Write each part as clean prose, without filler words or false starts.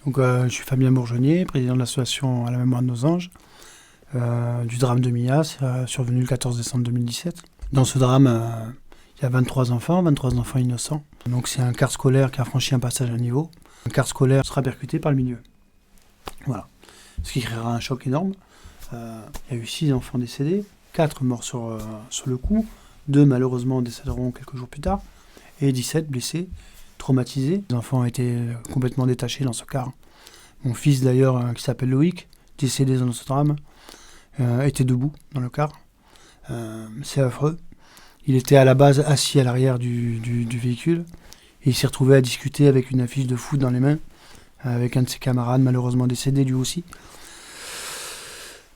Donc, je suis Fabien Bourgeonnier, président de l'association À la mémoire de nos anges, du drame de Millas, survenu le 14 décembre 2017. Dans ce drame, il y a 23 enfants innocents. Donc c'est un quart scolaire qui a franchi un passage à niveau. Un quart scolaire sera percuté par le milieu. Voilà. Ce qui créera un choc énorme. Il y a eu 6 enfants décédés, 4 morts sur le coup, 2 malheureusement décéderont quelques jours plus tard, et 17 blessés, traumatisés. Les enfants ont été complètement détachés dans ce car. Mon fils d'ailleurs, qui s'appelle Loïc, décédé dans ce drame, était debout dans le car. C'est affreux. Il était à la base assis à l'arrière du véhicule, et il s'est retrouvé à discuter avec une affiche de foot dans les mains, avec un de ses camarades malheureusement décédé lui aussi.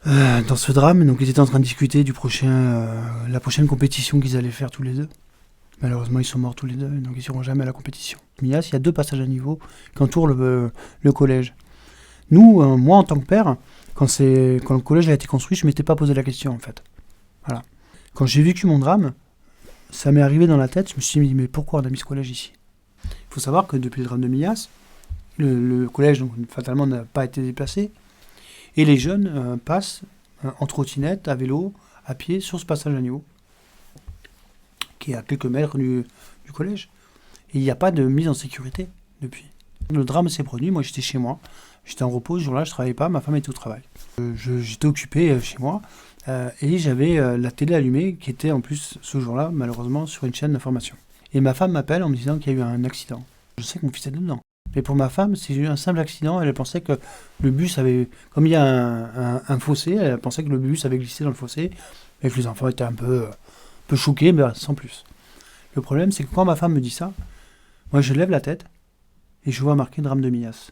Dans ce drame, donc ils étaient en train de discuter la prochaine compétition qu'ils allaient faire tous les deux. Malheureusement, ils sont morts tous les deux, donc ils n'iront jamais à la compétition. Millas, il y a 2 passages à niveau qui entourent le collège. Nous, moi en tant que père, quand le collège a été construit, je ne m'étais pas posé la question en fait. Voilà. Quand j'ai vécu mon drame, ça m'est arrivé dans la tête, je me suis dit mais pourquoi on a mis ce collège ici ? Il faut savoir que depuis le drame de Millas, le collège donc, fatalement n'a pas été déplacé, et les jeunes passent en trottinette, à vélo, à pied, sur ce passage à niveau, qui est à quelques mètres du collège. Et il n'y a pas de mise en sécurité depuis. Le drame s'est produit, moi j'étais chez moi, j'étais en repos ce jour-là, je ne travaillais pas, ma femme était au travail. J'étais occupé chez moi, et j'avais la télé allumée, qui était en plus ce jour-là, malheureusement, sur une chaîne d'information. Et ma femme m'appelle en me disant qu'il y a eu un accident. Je sais que mon fils est dedans. Mais pour ma femme, c'est un simple accident. Elle pensait que le bus avait... Comme il y a un fossé, elle pensait que le bus avait glissé dans le fossé et que les enfants étaient un peu choqués, mais sans plus. Le problème, c'est que quand ma femme me dit ça, moi je lève la tête et je vois marqué drame de Millas.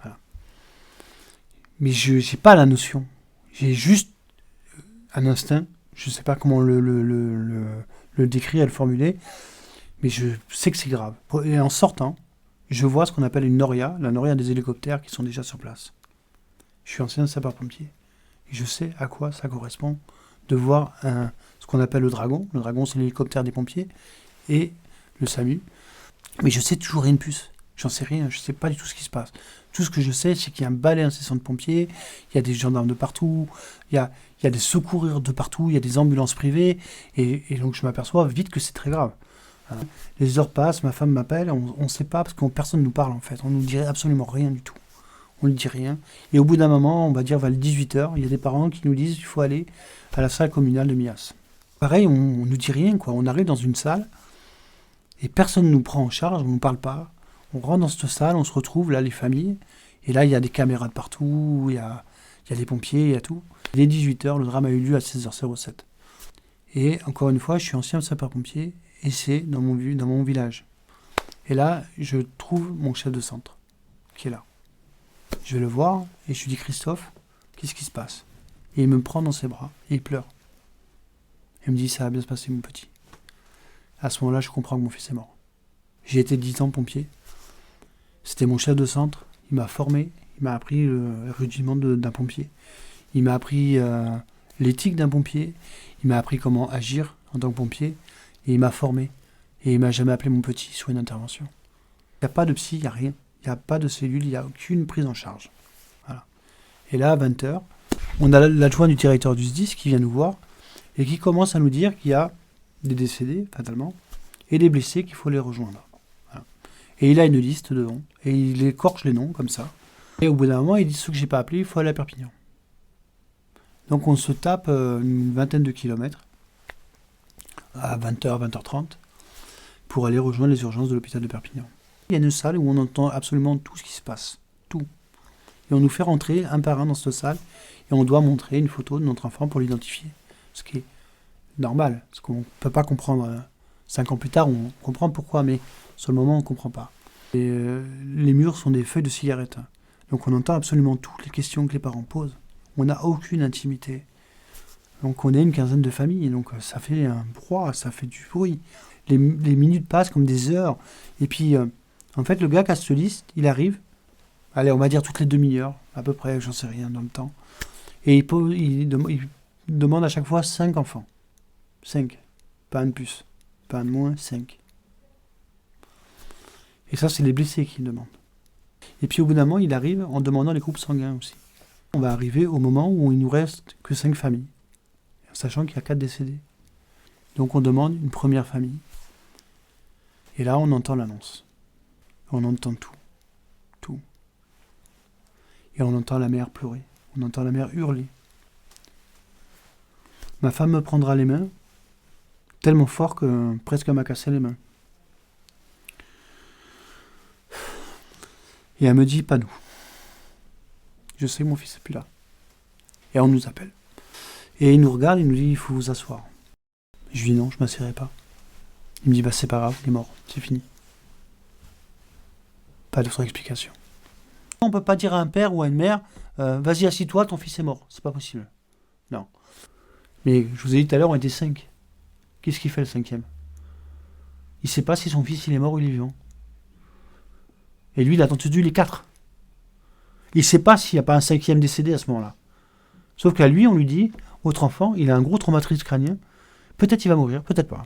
Voilà. Mais je n'ai pas la notion. J'ai juste un instinct. Je ne sais pas comment le décrire et le formuler, mais je sais que c'est grave. Et en sortant, je vois ce qu'on appelle une noria, la noria des hélicoptères qui sont déjà sur place. Je suis ancien sapeur-pompier et je sais à quoi ça correspond de voir ce qu'on appelle le dragon. Le dragon, c'est l'hélicoptère des pompiers et le SAMU. Mais je sais toujours rien de plus. J'en sais rien, je ne sais pas du tout ce qui se passe. Tout ce que je sais, c'est qu'il y a un balai incessant de pompiers, il y a des gendarmes de partout, il y a des secoureurs de partout, il y a des ambulances privées, et donc je m'aperçois vite que c'est très grave. Les heures passent, ma femme m'appelle, on ne sait pas parce que personne ne nous parle en fait, on ne nous dit absolument rien du tout. On ne dit rien. Et au bout d'un moment, on va dire vers les 18h, il y a des parents qui nous disent qu'il faut aller à la salle communale de Millas. Pareil, on ne nous dit rien, quoi. On arrive dans une salle et personne ne nous prend en charge, on ne nous parle pas. On rentre dans cette salle, on se retrouve là, les familles, et là il y a des caméras de partout, il y a des pompiers, il y a tout. Il est 18h, le drame a eu lieu à 16h07. Et encore une fois, je suis ancien sapeur-pompier, et c'est dans mon village. Et là, je trouve mon chef de centre, qui est là. Je vais le voir, et je lui dis, Christophe, qu'est-ce qui se passe ? Et il me prend dans ses bras, et il pleure. Il me dit, ça va bien se passer, mon petit. À ce moment-là, je comprends que mon fils est mort. J'ai été 10 ans pompier. C'était mon chef de centre. Il m'a formé, il m'a appris le rudiment d'un pompier. Il m'a appris l'éthique d'un pompier. Il m'a appris comment agir en tant que pompier. Et il m'a formé. Et il m'a jamais appelé mon petit sur une intervention. Il n'y a pas de psy, il n'y a rien. Il n'y a pas de cellule, il n'y a aucune prise en charge. Voilà. Et là, à 20h, on a l'adjoint du directeur du SDIS qui vient nous voir et qui commence à nous dire qu'il y a des décédés, fatalement, et des blessés qu'il faut les rejoindre. Voilà. Et il a une liste devant, et il écorche les noms, comme ça. Et au bout d'un moment, il dit, ceux que j'ai pas appelés, il faut aller à Perpignan. Donc on se tape une vingtaine de kilomètres, à 20h, 20h30, pour aller rejoindre les urgences de l'hôpital de Perpignan. Il y a une salle où on entend absolument tout ce qui se passe, tout. Et on nous fait rentrer un par un dans cette salle, et on doit montrer une photo de notre enfant pour l'identifier. Ce qui est normal, parce qu'on ne peut pas comprendre. 5 ans plus tard, on comprend pourquoi, mais sur le moment, on ne comprend pas. Et, les murs sont des feuilles de cigarettes. Donc on entend absolument toutes les questions que les parents posent. On n'a aucune intimité. Donc on est une quinzaine de familles, donc ça fait un brouhaha, ça fait du bruit. Les minutes passent comme des heures. Et puis, en fait, le gars qui a cette liste, il arrive, allez, on va dire toutes les demi-heures, à peu près, j'en sais rien dans le temps. Et il demande à chaque fois 5 enfants. 5, pas un de plus, pas un de moins, 5. Et ça, c'est les blessés qui le demandent. Et puis au bout d'un moment, il arrive en demandant les groupes sanguins aussi. On va arriver au moment où il nous reste que 5 familles, sachant qu'il y a 4 décédés. Donc on demande une première famille. Et là, on entend l'annonce. On entend tout. Tout. Et on entend la mère pleurer. On entend la mère hurler. Ma femme me prendra les mains, tellement fort que presque elle m'a cassé les mains. Et elle me dit, pas nous. Je sais que mon fils n'est plus là. Et on nous appelle. Et il nous regarde, il nous dit, il faut vous asseoir. Je lui dis non, je ne m'assierai pas. Il me dit, bah c'est pas grave, il est mort, c'est fini. Pas d'autre explication. On ne peut pas dire à un père ou à une mère, vas-y assis-toi, ton fils est mort. C'est pas possible. Non. Mais je vous ai dit tout à l'heure, on était 5. Qu'est-ce qu'il fait le 5e? Il ne sait pas si son fils il est mort ou il est vivant. Et lui, il a entendu les 4. Il ne sait pas s'il n'y a pas un 5e décédé à ce moment-là. Sauf qu'à lui, on lui dit, votre enfant, il a un gros traumatisme crânien. Peut-être il va mourir, peut-être pas.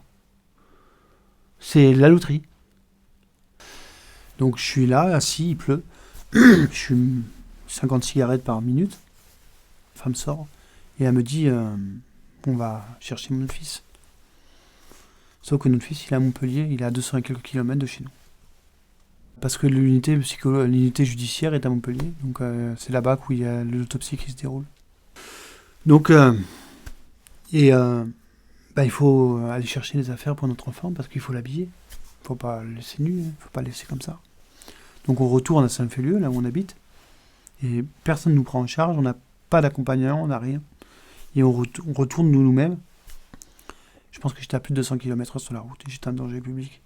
C'est la loterie. Donc je suis là, assis, il pleut. Je suis 50 cigarettes par minute. La femme sort et elle me dit, on va chercher mon fils. Sauf que notre fils, il est à Montpellier, il est à 200 et quelques kilomètres de chez nous. Parce que l'unité judiciaire est à Montpellier, donc c'est là-bas où il y a l'autopsie qui se déroule. Donc, il faut aller chercher les affaires pour notre enfant parce qu'il faut l'habiller. Il ne faut pas le laisser nu, il ne faut pas le laisser comme ça. Donc on retourne à Saint-Félieu, là où on habite, et personne ne nous prend en charge, on n'a pas d'accompagnant, on n'a rien. Et on retourne nous-mêmes. Je pense que j'étais à plus de 200 km sur la route et j'étais en danger public.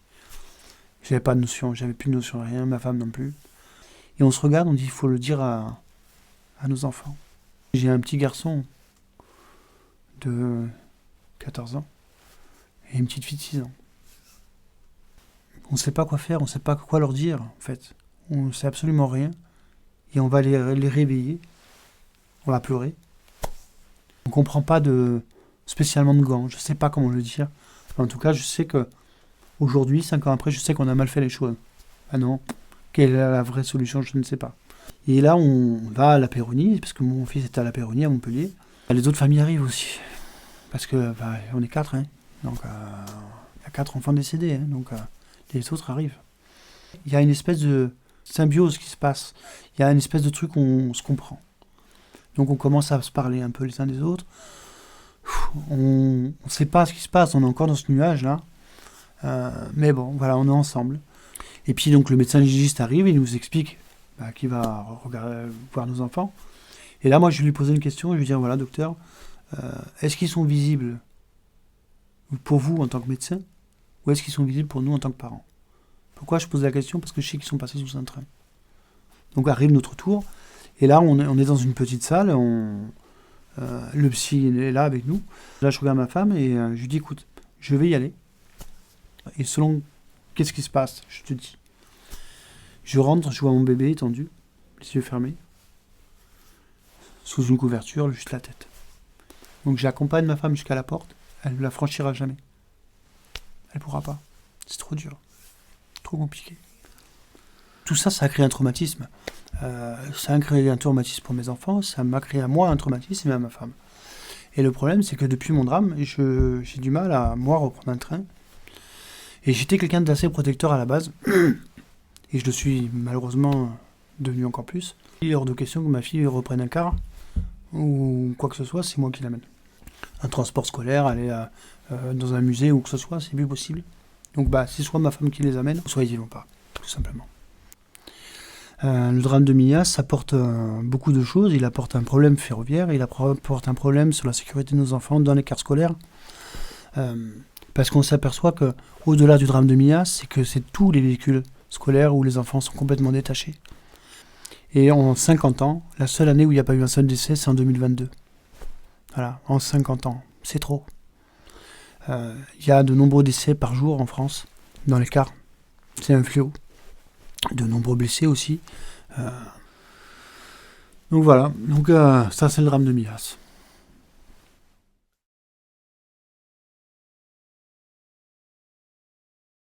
J'avais pas de notion, j'avais plus de notion de rien, ma femme non plus. Et on se regarde, on dit il faut le dire à nos enfants. J'ai un petit garçon de 14 ans et une petite fille de 6 ans. On ne sait pas quoi faire, on ne sait pas quoi leur dire en fait. On ne sait absolument rien. Et on va les réveiller. On va pleurer. On ne comprend pas spécialement de gants. Je ne sais pas comment le dire. En tout cas, je sais que aujourd'hui, 5 ans après, je sais qu'on a mal fait les choses. Ah non, quelle est la vraie solution, je ne sais pas. Et là, on va à la Péronie, parce que mon fils était à la Péronie, à Montpellier. Les autres familles arrivent aussi. Parce que on est 4, hein. Donc il y a 4 enfants décédés, hein. Donc les autres arrivent. Il y a une espèce de symbiose qui se passe. Il y a une espèce de truc où on se comprend. Donc on commence à se parler un peu les uns des autres. On ne sait pas ce qui se passe, on est encore dans ce nuage-là. Mais bon, voilà, on est ensemble. Et puis donc le médecin légiste arrive, il nous explique qu'il va voir nos enfants. Et là, moi, je vais lui poser une question, je vais lui dire, voilà, docteur, est-ce qu'ils sont visibles pour vous en tant que médecin, ou est-ce qu'ils sont visibles pour nous en tant que parents? Pourquoi je pose la question? Parce que je sais qu'ils sont passés sous un train. Donc arrive notre tour, et là, on est dans une petite salle, le psy est là avec nous. Là, je regarde ma femme, et je lui dis, écoute, je vais y aller. Et selon qu'est-ce qui se passe, je te dis. Je rentre, je vois mon bébé étendu, les yeux fermés, sous une couverture, juste la tête. Donc j'accompagne ma femme jusqu'à la porte, elle ne la franchira jamais. Elle ne pourra pas. C'est trop dur. Trop compliqué. Tout ça, ça a créé un traumatisme. Ça a créé un traumatisme pour mes enfants, ça m'a créé à moi un traumatisme et à ma femme. Et le problème, c'est que depuis mon drame, j'ai du mal à, moi, reprendre un train. Et j'étais quelqu'un d'assez protecteur à la base. Et je le suis malheureusement devenu encore plus. Il est hors de question que ma fille reprenne un car ou quoi que ce soit, c'est moi qui l'amène. Un transport scolaire, aller dans un musée ou que ce soit, c'est plus possible. Donc c'est soit ma femme qui les amène, soit ils y vont pas, tout simplement. Le drame de Millas apporte beaucoup de choses. Il apporte un problème ferroviaire, il apporte un problème sur la sécurité de nos enfants dans les cars scolaires. Parce qu'on s'aperçoit que au-delà du drame de Millas, c'est que c'est tous les véhicules scolaires où les enfants sont complètement détachés. Et en 50 ans, la seule année où il n'y a pas eu un seul décès, c'est en 2022. Voilà, en 50 ans, c'est trop. Il y a de nombreux décès par jour en France, dans les cars. C'est un fléau. De nombreux blessés aussi. Donc voilà, ça c'est le drame de Millas.